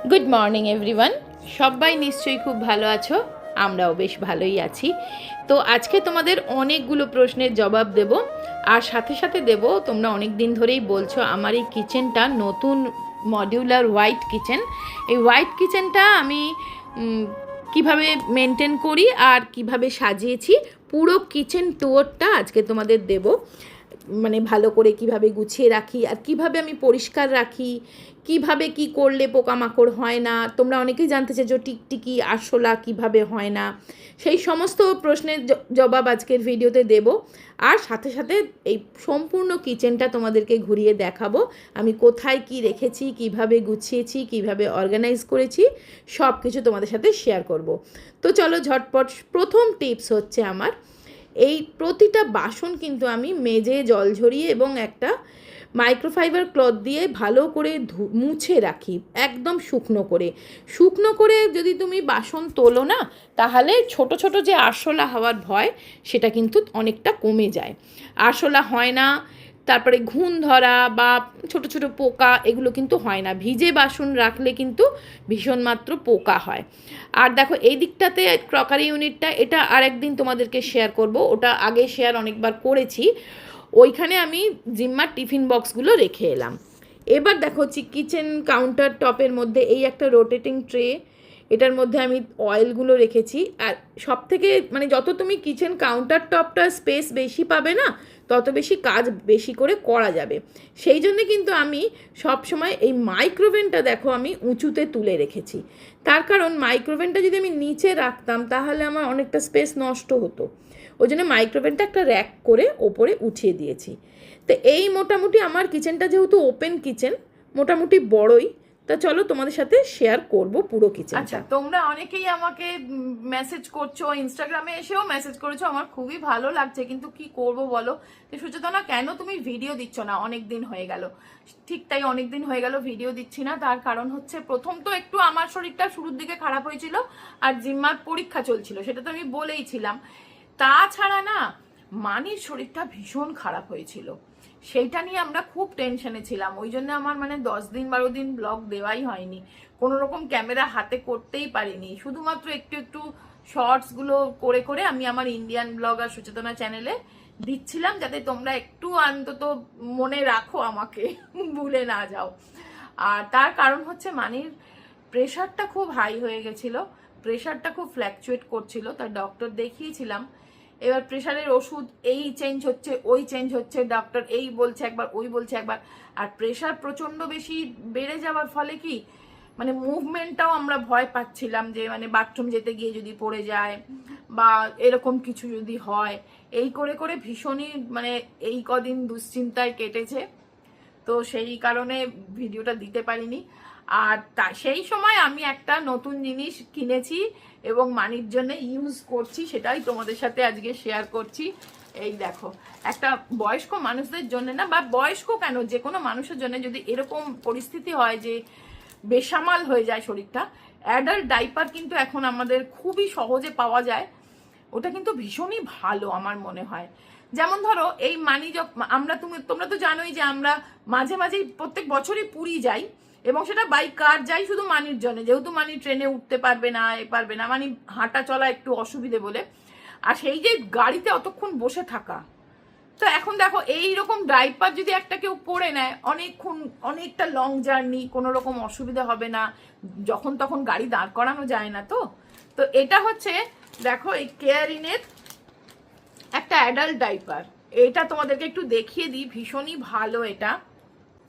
Good morning everyone. সবাই নিশ্চয়ই খুব ভালো আছো, আমরাও বেশ ভালোই আছি। তো আজকে তোমাদের অনেকগুলো প্রশ্নের জবাব দেব, আর সাথে সাথে দেব, তোমরা অনেক দিন ধরেই বলছো আমার এই কিচেনটা নতুন মডিউলার হোয়াইট কিচেন, এই হোয়াইট কিচেনটা আমি কিভাবে মেনটেন করি আর কিভাবে সাজিয়েছি পুরো কিচেন ট্যুরটা আজকে তোমাদের দেব। মানে ভালো করে কিভাবে গুছিয়ে রাখি আর কিভাবে আমি পরিষ্কার রাখি, কিভাবে কি করলে পোকামাকড় হয় না। তোমরা অনেকেই জানতে চাইছো টিকটিকি আরশোলা কিভাবে হয় না, সেই সমস্ত প্রশ্নের জবাব আজকের ভিডিওতে দেব। আর সাথে সাথে এই সম্পূর্ণ কিচেনটা তোমাদেরকে ঘুরিয়ে দেখাবো, আমি কোথায় কি রেখেছি, কিভাবে গুছিয়েছি, কিভাবে অর্গানাইজ করেছি, সব কিছু তোমাদের সাথে শেয়ার করব। তো চলো ঝটপট। প্রথম টিপস হচ্ছে আমার, এই প্রতিটা বাসন কিন্তু আমি মেজে জল ঝরিয়ে এবং একটা মাইক্রোফাইবার ক্লথ দিয়ে ভালো করে মুছে রাখি, একদম শুকনো করে। শুকনো করে যদি তুমি বাসন তোলো না, তাহলে ছোট ছোট যে আরশোলা হওয়ার ভয় সেটা কিন্তু অনেকটা কমে যায়, আরশোলা হয় না। তারপরে ঘুণ ধরা বা ছোট ছোট পোকা এগুলো কিন্তু হয় না, ভিজে বাসন রাখলে কিন্তু ভীষণ মাত্র পোকা হয়। আর দেখো এই দিকটাতে ক্রকারি ইউনিটটা, এটা আর একদিন তোমাদেরকে শেয়ার করব, ওটা আগে শেয়ার অনেকবার করেছি। ওইখানে আমি জিম্মার টিফিন বক্সগুলো রেখে এলাম। এবার দেখো হচ্ছে কিচেন কাউন্টার টপের মধ্যে এই একটা রোটেটিং ট্রে, এটার মধ্যে আমি অয়েলগুলো রেখেছি। আর সব থেকে মানে যত তুমি কিচেন কাউন্টার টপটা স্পেস বেশি পাবে না, তত বেশি কাজ বেশি করে করা যাবে। সেই জন্যে কিন্তু আমি সব সময় এই মাইক্রোওভেনটা দেখো আমি উঁচুতে তুলে রেখেছি। তার কারণ মাইক্রোওভেনটা যদি আমি নিচে রাখতাম তাহলে আমার অনেকটা স্পেস নষ্ট হতো, ওই জন্য মাইক্রোওভেনটা একটা র্যাক করে ওপরে উঠিয়ে দিয়েছি। তো এই মোটামুটি আমার কিচেনটা যেহেতু ওপেন কিচেন, মোটামুটি বড়ই, তা চলো তোমাদের সাথে শেয়ার করব পুরো কিচেন। আচ্ছা, তোমরা অনেকেই আমাকে মেসেজ করছো, ইনস্টাগ্রামে এসেও মেসেজ করেছো, আমার খুবই ভালো লাগছে, কিন্তু কি করব বলো, যে সুচেতনা কেন তুমি ভিডিও দিচ্ছ না, অনেক দিন হয়ে গেল। ঠিক তাই, অনেক দিন হয়ে গেল ভিডিও দিচ্ছি না। তার কারণ হচ্ছে প্রথম তো একটু আমার শরীরটা শুরুর দিকে খারাপ হয়েছিল, আর জিম্মার পরীক্ষা চলছিল, সেটা তো আমি বলেইছিলাম। তাছাড়া না, মানির শরীরটা ভীষণ খারাপ হয়েছিল, সেইটা নিয়ে আমরা খুব টেনশনে ছিলাম। ওই জন্য আমার মানে 10-12 দিন ব্লগ দেওয়াই হয়নি, কোনো রকম ক্যামেরা হাতে করতেই পারিনি, শুধুমাত্র একটু একটু শর্টসগুলো করে করে আমি আমার ইন্ডিয়ান ব্লগ আর সুচেতনা চ্যানেলে দিচ্ছিলাম, যাতে তোমরা একটু অন্তত মনে রাখো আমাকে, ভুলে না যাও। আর তার কারণ হচ্ছে মানির প্রেশারটা খুব হাই হয়ে গেছিল, প্রেশারটা খুব ফ্ল্যাকচুয়েট করছিল, তার ডক্টর দেখিয়েছিলাম। এবার প্রেশারের ওষুধ এই চেঞ্জ হচ্ছে, ওই চেঞ্জ হচ্ছে, ডক্টর এই বলছে একবার, ওই বলছে একবার। আর প্রেশার প্রচণ্ড বেশি বেড়ে যাওয়ার ফলে কি মানে মুভমেন্টটাও আমরা ভয় পাচ্ছিলাম, যে মানে বাথরুম যেতে গিয়ে যদি পড়ে যায় বা এরকম কিছু যদি হয়। এই করে করে ভীষণই মানে এই কদিন দুশ্চিন্তায় কেটেছে, তো সেই কারণে ভিডিওটা দিতে পারিনি। আর সেই সময় আমি একটা নতুন জিনিস কিনেছি এবং মানির জন্য ইউজ করছি, সেটাই তোমাদের সাথে আজকে শেয়ার করছি। এই দেখো, একটা বয়স্ক মানুষদের জন্য না, বা বয়স্ক কেন, যে কোনো মানুষের জন্য যদি এরকম পরিস্থিতি হয় যে বেসামাল হয়ে যায় শরীরটা, অ্যাডাল্ট ডাইপার কিন্তু এখন আমাদের খুবই সহজে পাওয়া যায়। ওটা কিন্তু ভীষণই ভালো আমার মনে হয়। যেমন ধরো এই মানি আমরা তোমরা তো জানোই যে আমরা মাঝে মাঝেই প্রত্যেক বছরই পুরী যাই, এবং সেটা বাই কার যাই শুধু মানির জন্য, যেহেতু মানি ট্রেনে উঠতে পারবে না, পারবে না, মানে হাঁটা চলা একটু অসুবিধে বলে। আর সেই যে গাড়িতে অতক্ষণ বসে থাকা, তো এখন দেখো এইরকম ডাইপার যদি একটা কেউ পরে নেয়, অনেকক্ষণ অনেকটা লং জার্নি, কোনো রকম অসুবিধা হবে না, যখন তখন গাড়ি দাঁড় করানো যায় না। তো তো এটা হচ্ছে দেখো এই কেয়ারিনের একটা অ্যাডাল্ট ডাইপার, এটা তোমাদেরকে একটু দেখিয়ে দিই, ভীষণই ভালো এটা।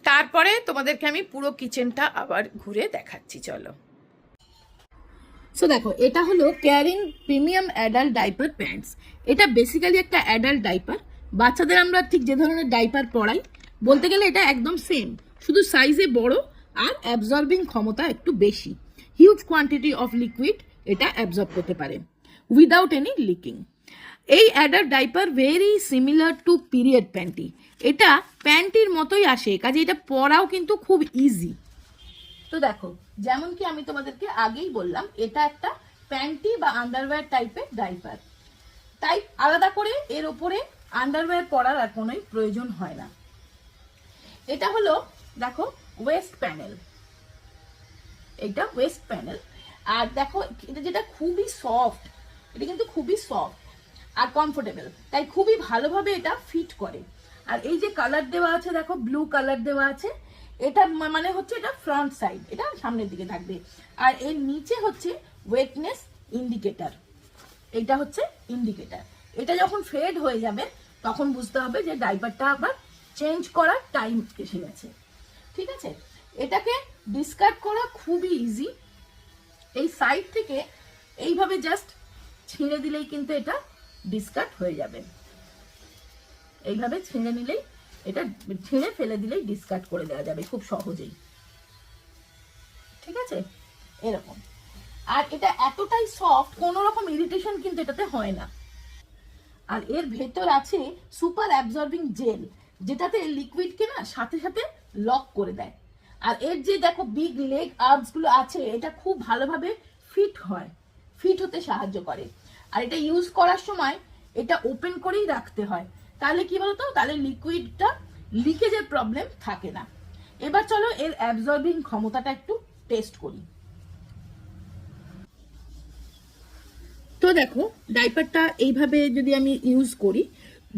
তারপরে তোমাদেরকে আমি পুরো কিচেনটা আবার ঘুরে দেখাচ্ছি, চলো। সো দেখো, এটা হলো কেয়ারিন প্রিমিয়াম অ্যাডাল্ট ডাইপার প্যান্টস। এটা বেসিক্যালি একটা অ্যাডাল্ট ডাইপার, বাচ্চাদের আমরা ঠিক যে ধরনের ডাইপার পরাই, বলতে গেলে এটা একদম সেম, শুধু সাইজে বড় আর অ্যাবজর্বিং ক্ষমতা একটু বেশি। হিউজ কোয়ান্টিটি অফ লিকুইড এটা অ্যাবজর্ব করতে পারে উইদাউট এনি লিকিং। এই adult diaper very similar to period panty, এটা প্যান্টির মতোই আসে, কাজে এটা পরাও কিন্তু খুব ইজি। তো দেখো, যেমন কি আমি তোমাদেরকে আগেই বললাম, এটা একটা প্যান্টি বা আন্ডারওয়্যার টাইপের ডাইপার, তাই আলাদা করে এর উপরে আন্ডারওয়্যার পরার আর কোনোই প্রয়োজন হয় না। এটা হলো দেখো ওয়েস্ট প্যানেল, এইটা ওয়েস্ট প্যানেল। আর দেখো এটা যেটা খুবই সফট, এটা কিন্তু খুবই সফট আর কমফোর্টেবল, তাই খুবই ভালোভাবে এটা ফিট করে। আর এই যে কালার দেওয়া আছে দেখো, ব্লু কালার দেওয়া আছে, এটা মানে হচ্ছে এটা ফ্রন্ট সাইড, এটা সামনের দিকে থাকবে। আর এর নিচে হচ্ছে ওয়েটনেস ইন্ডিকেটর, এটা হচ্ছে ইন্ডিকেটর। এটা যখন ফেড হয়ে যাবে তখন বুঝতে হবে যে ডাইপারটা আবার চেঞ্জ করার টাইম এসে গেছে। ঠিক আছে, এটাকে ডিসকার্ড করা খুবই ইজি। এই সাইড থেকে এইভাবে জাস্ট ছিঁড়ে দিলেই কিন্তু এটা ডিসকার্ড হয়ে যাবে। এইভাবে ছিঁড়ে নিলেই, এটা ছিঁড়ে ফেলে দিলেই ডিসকার্ড করে দেওয়া যাবে খুব সহজেই। ঠিক আছে, এরকম। আর এটা এতটাই সফট, কোনো রকম ইরিটেশন কিন্তু এটাতে হয় না। আর এর ভেতর আছে সুপার অ্যাবজর্বিং জেল, যেটাতে লিকুইডকে না সাথে সাথে লক করে দেয়। আর এর যে দেখো বিগ লেগ আর্মস গুলো আছে, এটা খুব ভালোভাবে ফিট হতে সাহায্য করে। আর এটা ইউজ করার সময় এটা ওপেন করেই রাখতে হয়, তাহলে কি বলতো, তাহলে লিকুইডটা লিকেজের প্রবলেম থাকে না। এবার চলো এর অ্যাবজর্বিং ক্ষমতাটা একটু টেস্ট করি। তো দেখো ডাইপারটা এইভাবে যদি আমি ইউজ করি,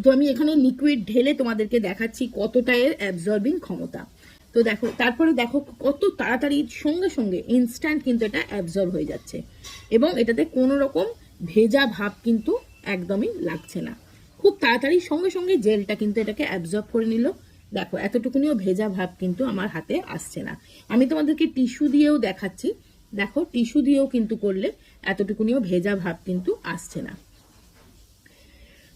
তো আমি এখানে লিকুইড ঢেলে তোমাদেরকে দেখাচ্ছি কতটা এর অ্যাবজর্বিং ক্ষমতা। তো দেখো, তারপরে দেখো কত তাড়াতাড়ি সঙ্গে সঙ্গে ইনস্ট্যান্ট কিন্তু এটা অ্যাবজর্ব হয়ে যাচ্ছে, এবং এটাতে কোনো রকম ভেজা ভাব কিন্তু একদমই লাগছে না। খুব তাড়াতাড়ি সঙ্গে সঙ্গে জেলটা কিন্তু এটাকে অ্যাবজর্ব করে নিল। দেখো এতটুকুনিও ভেজা ভাব কিন্তু আমার হাতে আসছে না। আমি তোমাদেরকে টিস্যু দিয়েও দেখাচ্ছি, দেখো টিস্যু দিয়েও কিন্তু করলে এতটুকুনিও ভেজা ভাব কিন্তু আসছে না।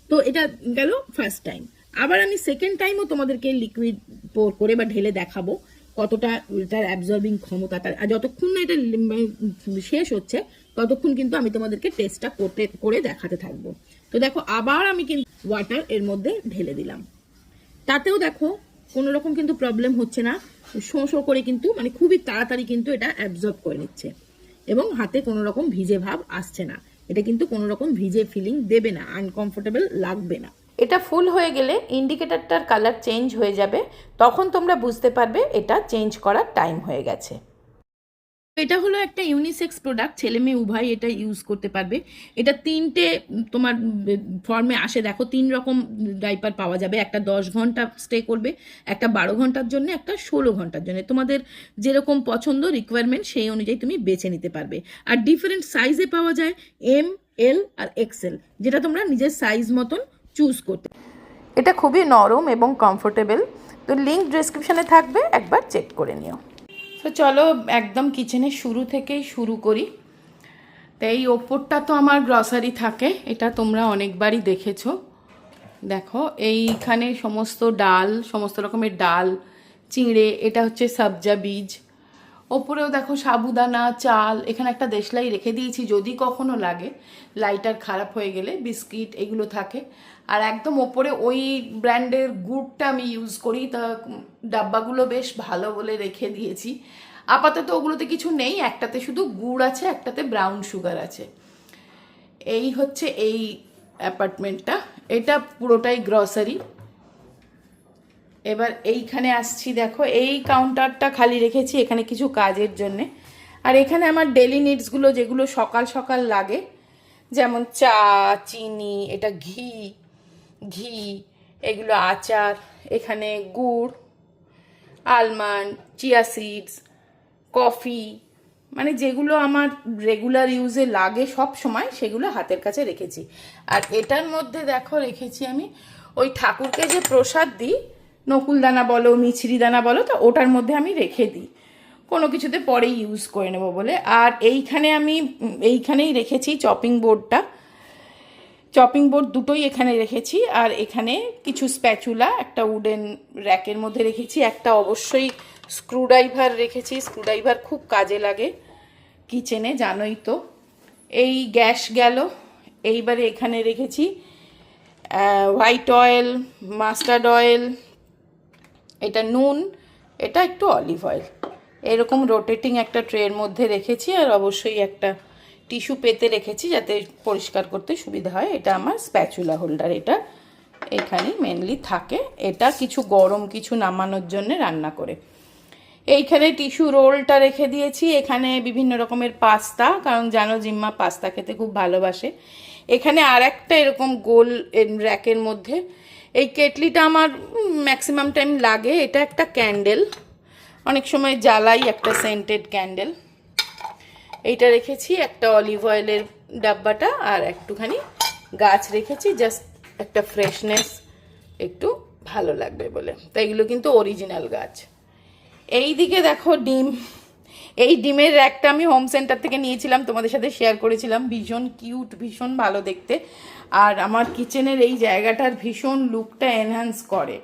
তো এটা গেল ফার্স্ট টাইম। আবার আমি সেকেন্ড টাইমও তোমাদেরকে লিকুইড পোর করে বা ঢেলে দেখাবো কতটা এটার অ্যাবজর্বিং ক্ষমতাটা। আর যতক্ষণ না এটা শেষ হচ্ছে ততক্ষণ কিন্তু আমি তোমাদেরকে টেস্টটা করে দেখাতে থাকবো। তো দেখো আবার আমি কিন্তু ওয়াটার এর মধ্যে ঢেলে দিলাম, তাতেও দেখো কোনো রকম কিন্তু প্রবলেম হচ্ছে না। শো করে কিন্তু মানে খুবই তাড়াতাড়ি কিন্তু এটা অ্যাবজর্ব করে নিচ্ছে, এবং হাতে কোনো রকম ভিজে ভাব আসছে না। এটা কিন্তু কোনো রকম ভিজে ফিলিং দেবে না, আনকমফোর্টেবল লাগবে না। এটা ফুল হয়ে গেলে ইন্ডিকেটরটার কালার চেঞ্জ হয়ে যাবে, তখন তোমরা বুঝতে পারবে এটা চেঞ্জ করার টাইম হয়ে গেছে। এটা হলো একটা ইউনিসেক্স প্রোডাক্ট, ছেলে মেয়ে উভয় এটা ইউজ করতে পারবে। এটা তিনটে তোমার ফর্মে আসে, দেখো 3 রকম ডাইপার পাওয়া যাবে। একটা 10 ঘন্টা স্টে করবে, একটা 12 ঘন্টার জন্য, একটা 16 ঘন্টার জন্য। তোমাদের যেরকম পছন্দ রিকোয়ারমেন্ট সেই অনুযায়ী তুমি বেছে নিতে পারবে। আর ডিফারেন্ট সাইজে পাওয়া যায়, এম, এল আর এক্সেল, যেটা তোমরা নিজের সাইজ মতন চুজ করতে। এটা খুবই নরম এবং কমফোর্টেবল। তো লিঙ্ক ডেসক্রিপশানে থাকবে, একবার চেক করে নিও। তো চলো একদম কিচেনের শুরু থেকেই শুরু করি। তো এই ওপরটা তো আমার গ্রসারি থাকে, এটা তোমরা অনেকবারই দেখেছো। দেখো এইখানে সমস্ত ডাল, সমস্ত রকমের ডাল, চিঁড়ে, এটা হচ্ছে সবজা বীজ। ওপরেও দেখো সাবুদানা, চাল, এখানে একটা দেশলাই রেখে দিয়েছি যদি কখনো লাগে, লাইটার খারাপ হয়ে গেলে, বিস্কিট এগুলো থাকে। আর একদম ওপরে ওই ব্র্যান্ডের গুড়টা আমি ইউজ করি, তা ডাব্বাগুলো বেশ ভালো বলে রেখে দিয়েছি। আপাতত ওগুলোতে কিছু নেই, একটাতে শুধু গুড় আছে, একটাতে ব্রাউন সুগার আছে। এই হচ্ছে এই অ্যাপার্টমেন্টটা, এটা পুরোটাই গ্রসারি। এবার এইখানে আসছি, দেখো এই কাউন্টারটা খালি রেখেছি এখানে কিছু কাজের জন্যে। আর এখানে আমার ডেলি নিডসগুলো যেগুলো সকাল সকাল লাগে, যেমন চা, চিনি, এটা ঘি, এগুলো আচার, এখানে গুড়, আলমন্ড, চিয়া সিডস, কফি, মানে যেগুলো আমার রেগুলার ইউজে লাগে সব সময়, সেগুলো হাতের কাছে রেখেছি। আর এটার মধ্যে দেখো রেখেছি আমি ওই ঠাকুরকে যে প্রসাদ দিই, নকুল দানা বলো, মিছরি দানা বলো, তো ওটার মধ্যে আমি রেখে দিই, কোনো কিছুতে পরে ইউজ করে নেব বলে। আর এইখানেই রেখেছি চপিং বোর্ডটা, চপিং বোর্ড দুটোই এখানে রেখেছি। আর এখানে কিছু স্প্যাচুলা একটা উডেন র্যাকের মধ্যে রেখেছি, একটা অবশ্যই স্ক্রুড্রাইভার রেখেছি, স্ক্রুড্রাইভার খুব কাজে লাগে কিচেনে, জানোই তো। এই গ্যাস গেল। এইবারে এখানে রেখেছি হোয়াইট অয়েল, মাস্টার্ড অয়েল, এটা নুন, এটা একটু অলিভ অয়েল, এরকম রোটেটিং একটা ট্রের মধ্যে রেখেছি। আর অবশ্যই একটা টিস্যু পেতে রেখেছি যাতে পরিষ্কার করতে সুবিধা হয়। এটা আমার স্প্যাচুলা হোল্ডার, এটা এখানেই মেনলি থাকে। এটা কিছু গরম কিছু নামানোর জন্য রান্না করে। এইখানে টিস্যু রোলটা রেখে দিয়েছি, এখানে বিভিন্ন রকমের পাস্তা, কারণ জানো জিম্মা পাস্তা খেতে খুব ভালোবাসে। এখানে আর একটা এরকম গোল র্যাকের মধ্যে এই কেটলিটা আমার ম্যাক্সিমাম টাইম লাগে। এটা একটা ক্যান্ডেল, অনেক সময় জ্বালাই, একটা সেন্টেড ক্যান্ডেল। এইটা রেখেছি, একটা অলিভ অয়েলের ডাব্বাটা, আর একটুখানি গাছ রেখেছি, জাস্ট একটা ফ্রেশনেস একটু ভালো লাগবে বলে। তাই এগুলো কিন্তু অরিজিনাল গাছ। এই দিকে দেখো ডিম, এই ডিমের র্যাকটা আমি হোম সেন্টার থেকে নিয়েছিলাম, তোমাদের সাথে শেয়ার করেছিলাম। ভীষণ কিউট, ভীষণ ভালো দেখতে, আর আমার কিচেনের এই জায়গাটার ভীষণ লুকটা এনহ্যান্স করে,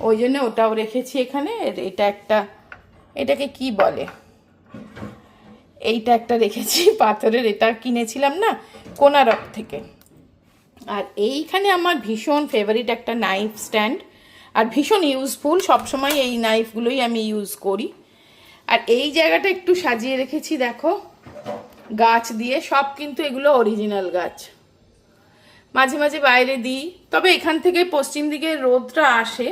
ওই জন্য ওটাও রেখেছি এখানে। এটা একটা, এটাকে কি বলে, এইটা একটা রেখেছি পাথরের, এটা কিনেছিলাম না কোনারক থেকে। আর এইখানে আমার ভীষণ ফেভারিট একটা নাইফ স্ট্যান্ড, আর ভীষণ ইউজফুল, সবসময় এই নাইফগুলোই আমি ইউজ করি। আর এই জায়গাটা একটু সাজিয়ে রেখেছি দেখো গাছ দিয়ে, সব কিন্তু এগুলো অরিজিনাল গাছ। মাঝে মাঝে বাইরে দিই, তবে এখান থেকে পশ্চিম দিকে রোদটা আসে,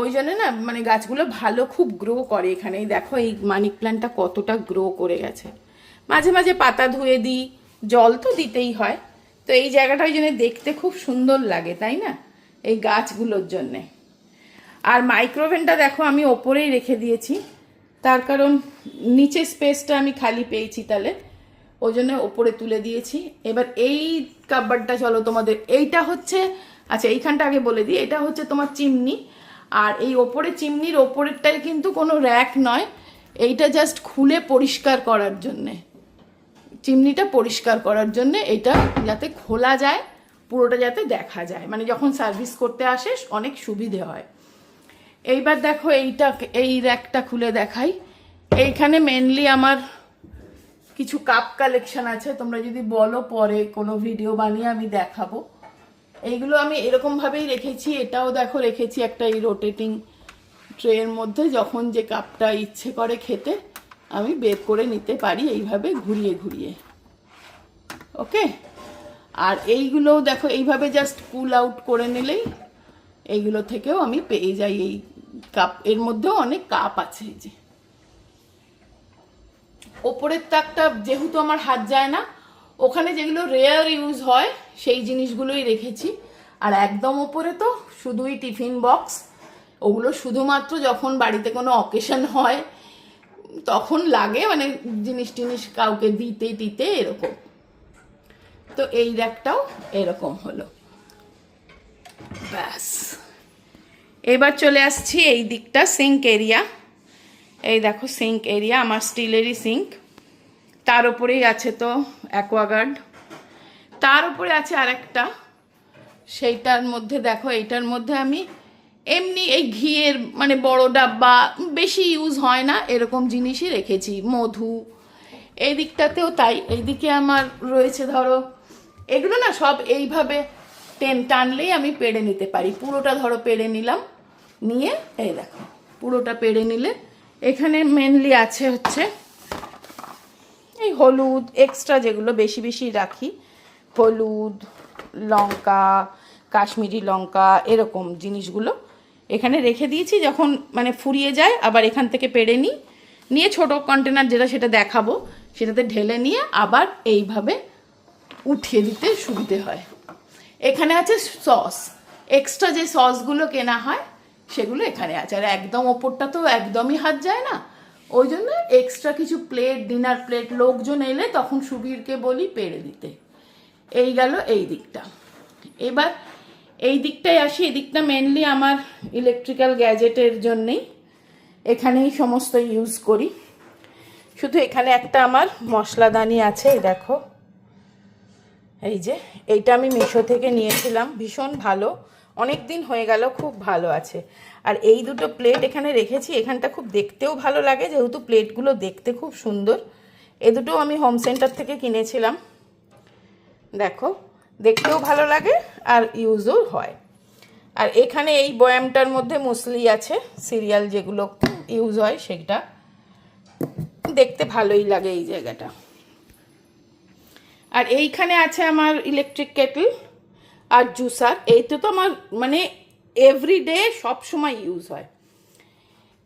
ওই জন্য না মানে গাছগুলো ভালো খুব গ্রো করে এখানে। দেখো এই মানি প্ল্যান্টটা কতটা গ্রো করে গেছে। মাঝে মাঝে পাতা ধুয়ে দিই, জল তো দিতেই হয়, তো এই জায়গাটা ওই জন্য দেখতে খুব সুন্দর লাগে, তাই না, এই গাছগুলোর জন্যে। আর মাইক্রোওভেনটা দেখো আমি ওপরেই রেখে দিয়েছি, তার কারণ নিচে স্পেসটা আমি খালি পেয়েছি, তাহলে ওই জন্য ওপরে তুলে দিয়েছি। এবার এই কাপবারটা চলো তোমাদের, এইটা হচ্ছে, আচ্ছা এইখানটা আগে বলে দিই, এটা হচ্ছে তোমার চিমনি। আর এই ওপরে চিমনির ওপরেরটাই কিন্তু কোনো র্যাক নয়, এইটা জাস্ট খুলে পরিষ্কার করার জন্যে, চিমনিটা পরিষ্কার করার জন্যে, এটা যাতে খোলা যায়, পুরোটা যাতে দেখা যায়, মানে যখন সার্ভিস করতে আসে অনেক সুবিধে হয়। এইবার দেখো এইটা, এই র্যাকটা খুলে দেখাই। এইখানে মেনলি আমার কিছু কাপ কালেকশন আছে, তোমরা যদি বলো পরে কোনো ভিডিও বানিয়ে আমি দেখাবো। এইগুলো আমি এরকমভাবেই রেখেছি, এটাও দেখো রেখেছি একটা এই রোটেটিং ট্রের মধ্যে, যখন যে কাপটা ইচ্ছে করে খেতে আমি বের করে নিতে পারি এইভাবে ঘুরিয়ে ঘুরিয়ে। ওকে, আর এইগুলোও দেখো এইভাবে জাস্ট পুল আউট করে নিলেই এইগুলো থেকেও আমি পেয়ে যাই এই কাপ। এর মধ্যেও অনেক কাপ আছে, এই যে ওপরের তাকটা যেহেতু আমার হাত যায় না, ওখানে যেগুলো রেয়ার ইউজ হয় সেই জিনিসগুলোই রেখেছি। আর একদম ওপরে তো শুধুই টিফিন বক্স, ওগুলো শুধুমাত্র যখন বাড়িতে কোনো অকেশন হয় তখন লাগে, মানে জিনিস টিনিস কাউকে দিতে দিতে এরকম। তো এই র্যাকটাও এরকম হলো, ব্যাস। এবার চলে আসছি এই দিকটা, সিঙ্ক এরিয়া। এই দেখো সিঙ্ক এরিয়া, আমার স্টিলেরই সিঙ্ক, তার উপরেই আছে তো অ্যাকোয়াগার্ড, তার উপরে আছে আরেকটা, সেইটার মধ্যে দেখো, এইটার মধ্যে আমি এমনি এই ঘিয়ের মানে বড় ডাব্বা, বেশি ইউজ হয় না এরকম জিনিসই রেখেছি, মধু। এই দিকটাতেও তাই, এইদিকে আমার রয়েছে ধরো, এগুলো না সব এইভাবে টানলেই আমি পেড়ে নিতে পারি, পুরোটা ধরো পেড়ে নিলাম, নিয়ে এই দেখো পুরোটা পেড়ে নিলে এখানে মেনলি আছে হচ্ছে এই হলুদ, এক্সট্রা যেগুলো বেশি বেশি রাখি, হলুদ, লঙ্কা, কাশ্মীরি লঙ্কা, এরকম জিনিসগুলো এখানে রেখে দিয়েছি। যখন মানে ফুরিয়ে যায় আবার এখান থেকে পেড়ে নিই, নিয়ে ছোট কন্টেনার যেটা সেটা দেখাবো, সেটাতে ঢেলে নিয়ে আবার এইভাবে উঠিয়ে দিতে সুবিধে হয়। এখানে আছে সস, এক্সট্রা যে সসগুলো কেনা হয় সেগুলো এখানে আছে। আর একদম ওপরটা তো একদমই হাত যায় না, ওই জন্য এক্সট্রা কিছু প্লেট, ডিনার প্লেট, লোকজন এলে তখন সুবীরকে বলি পেড়ে দিতে। এই গেল এই দিকটা। এবার এই দিকটায় আসি, এই দিকটা মেনলি আমার ইলেকট্রিক্যাল গ্যাজেটের জন্যেই, এখানেই সমস্ত ইউজ করি। শুধু এখানে একটা আমার মশলাদানি আছে, এই দেখো, এই যে এইটা আমি মিশো থেকে নিয়েছিলাম, ভীষণ ভালো, অনেক দিন হয়ে গেল, খুব ভালো আছে। আর এই দুটো প্লেট এখানে রেখেছি, এখানটা খুব দেখতেও ভালো লাগে যেহেতু প্লেটগুলো দেখতে খুব সুন্দর। এ দুটো আমি হোম সেন্টার থেকে কিনেছিলাম, দেখো দেখতেও ভালো লাগে আর ইউজও হয়। আর এখানে এই বয়ামটার মধ্যে মুসলি আছে, সিরিয়াল যেগুলো ইউজ হয় সেটা, দেখতে ভালোই লাগে এই জায়গাটা। আর এইখানে আছে আমার ইলেকট্রিক কেটল আর জুসার, এই তো আমার মানে এভরিডে সব সময় ইউজ হয়।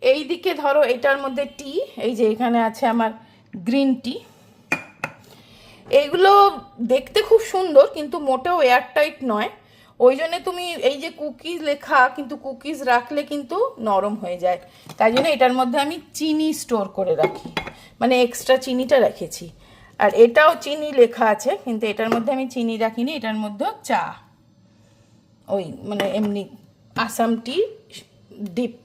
এই দিকে ধরো এটার মধ্যে টি, এই যে এখানে আছে আমার গ্রিন টি। এইগুলো দেখতে খুব সুন্দর কিন্তু মোটেও এয়ারটাইট নয়, ওই জন্য তুমি এই যে কুকিজ লেখা, কিন্তু কুকিজ রাখলে কিন্তু নরম হয়ে যায়, তাই জন্য এটার মধ্যে আমি চিনি স্টোর করে রাখি, মানে এক্সট্রা চিনিটা রেখেছি। আর এটাও চিনি লেখা আছে কিন্তু এটার মধ্যে আমি চিনি রাখিনি, এটার মধ্যে চা, ওই মানে এমনি আসাম টি ডিপ।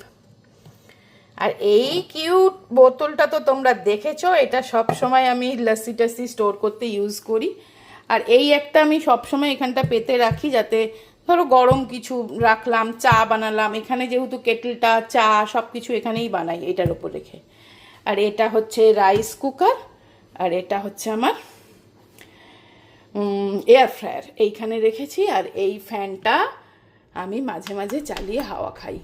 আর এই কিউট বোতলটা তো তোমরা দেখেছো, এটা সব সময় আমি লস্যি টস্যি স্টোর করতে ইউজ করি। আর এই একটা আমি সব সময় এখানটা পেতে রাখি, যাতে ধরো গরম কিছু রাখলাম, চা বানালাম, এখানে যেহেতু কেটলটা চা সব কিছু এখানেই বানাই এটার উপর রেখে। আর এটা হচ্ছে রাইস কুকার, আর এটা হচ্ছে আমার এয়ার ফ্রায়ার এইখানে রেখেছি। আর এই ফ্যানটা আমি মাঝে মাঝে চালিয়ে হাওয়া খাই।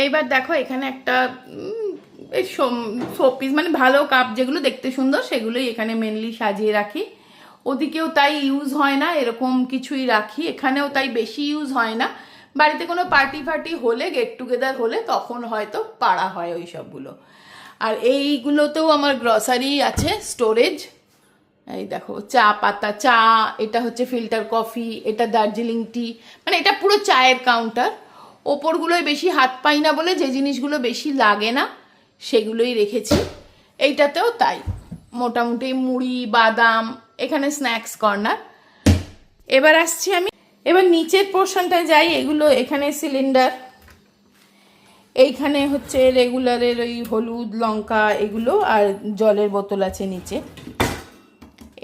এইবার দেখো এখানে একটা শোপিস মানে ভালো কাপ যেগুলো দেখতে সুন্দর সেগুলোই এখানে মেনলি সাজিয়ে রাখি। ওদিকেও তাই ইউজ হয় না, এরকম কিছুই রাখি। এখানেও তাই বেশি ইউজ হয় না, বাড়িতে কোনো পার্টি ফার্টি হলে, গেট টুগেদার হলে তখন হয়তো পাড়া হয় ওই সবগুলো। আর এইগুলোতেও আমার গ্রসারি আছে স্টোরেজ। এই দেখো চা পাতা, চা, এটা হচ্ছে ফিল্টার কফি, এটা দার্জিলিং টি, মানে এটা পুরো চায়ের কাউন্টার। ওপরগুলোয় বেশি হাত পাই না বলে যে জিনিসগুলো বেশি লাগে না সেগুলোই রেখেছি। এইটাতেও তাই, মোটামুটি মুড়ি, বাদাম, এখানে স্ন্যাক্স কর্নার। এবার আসছি আমি, এবার নিচের পোর্শনটায় যাই। এগুলো এখানে সিলিন্ডার, এইখানে হচ্ছে রেগুলারের ওই হলুদ লঙ্কা এগুলো, আর জলের বোতল আছে নিচে।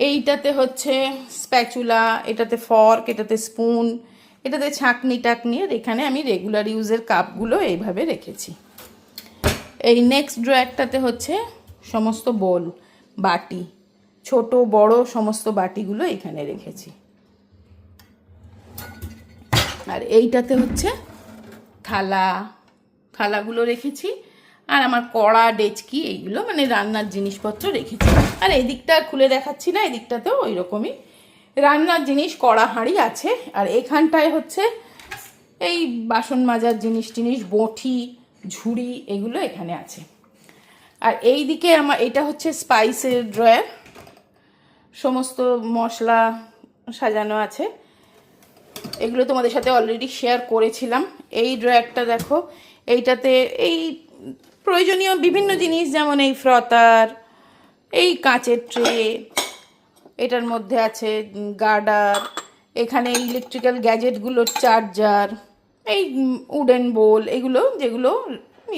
এইটাতে হচ্ছে স্প্যাচুলা, এটাতে ফর্ক, এটাতে স্পুন, এটাতে ছাঁকনি টাকনি। আর এখানে আমি রেগুলার ইউজের কাপগুলো এইভাবে রেখেছি। এই নেক্সট ড্রয়ারটাতে হচ্ছে সমস্ত বোল, বাটি, ছোট বড় সমস্ত বাটিগুলো এখানে রেখেছি। আর এইটাতে হচ্ছে থালাগুলো রেখেছি। আর আমার কড়া, ডেচকি এইগুলো মানে রান্নার জিনিসপত্র রেখেছি। আর এই দিকটা খুলে দেখাচ্ছি না, এই দিকটাতেও ওই রকমই রান্নার জিনিস, কড়া হাঁড়ি আছে। আর এখানটায় হচ্ছে এই বাসন মাজার জিনিস টিনিস, বঁটি, ঝুড়ি, এগুলো এখানে আছে। আর এই দিকে আমার এটা হচ্ছে স্পাইসের ড্রয়ার, সমস্ত মশলা সাজানো আছে। এগুলো তোমাদের সাথে অলরেডি শেয়ার করেছিলাম। এই ড্রয়ারটা দেখো, এইটাতে এই প্রয়োজনীয় বিভিন্ন জিনিস, যেমন এই ফ্রতার, এই কাঁচের ট্রে, এটার মধ্যে আছে গার্ডার, এখানে ইলেকট্রিক্যাল গ্যাজেটগুলোর চার্জার, এই উডেন বোল, এগুলো যেগুলো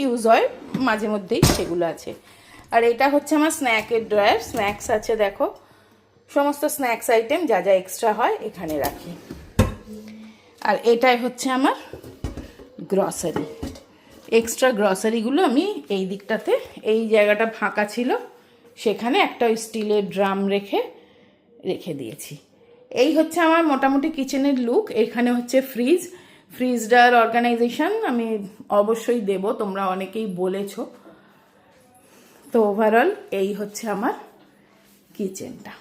ইউজ হয় মাঝে মধ্যেই সেগুলো আছে। আর এটা হচ্ছে আমার স্ন্যাকের ড্রয়ার, স্ন্যাক্স আছে দেখো, সমস্ত স্ন্যাক্স আইটেম যা যা এক্সট্রা হয় এখানে রাখি। আর এটাই হচ্ছে আমার গ্রসারি, এক্সট্রা গ্রসারিগুলো আমি এই দিকটাতে, এই জায়গাটা ফাঁকা ছিল সেখানে একটা স্টিলের ড্রাম রেখে দিয়েছি। এই হচ্ছে আমার মোটামুটি কিচেনের লুক। এখানে হচ্ছে ফ্রিজটার অর্গানাইজেশন আমি অবশ্যই দেব, তোমরা অনেকেই বলেছো। তো ওভারঅল এই হচ্ছে আমার কিচেনটা।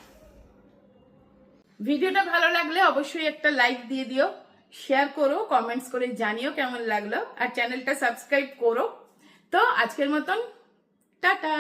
ভিডিওটা ভালো লাগলে অবশ্যই একটা লাইক দিয়ে দিও, শেয়ার করো, কমেন্টস করে জানিও কেমন লাগলো, আর চ্যানেলটা সাবস্ক্রাইব করো। তো আজকের মতন টাটা।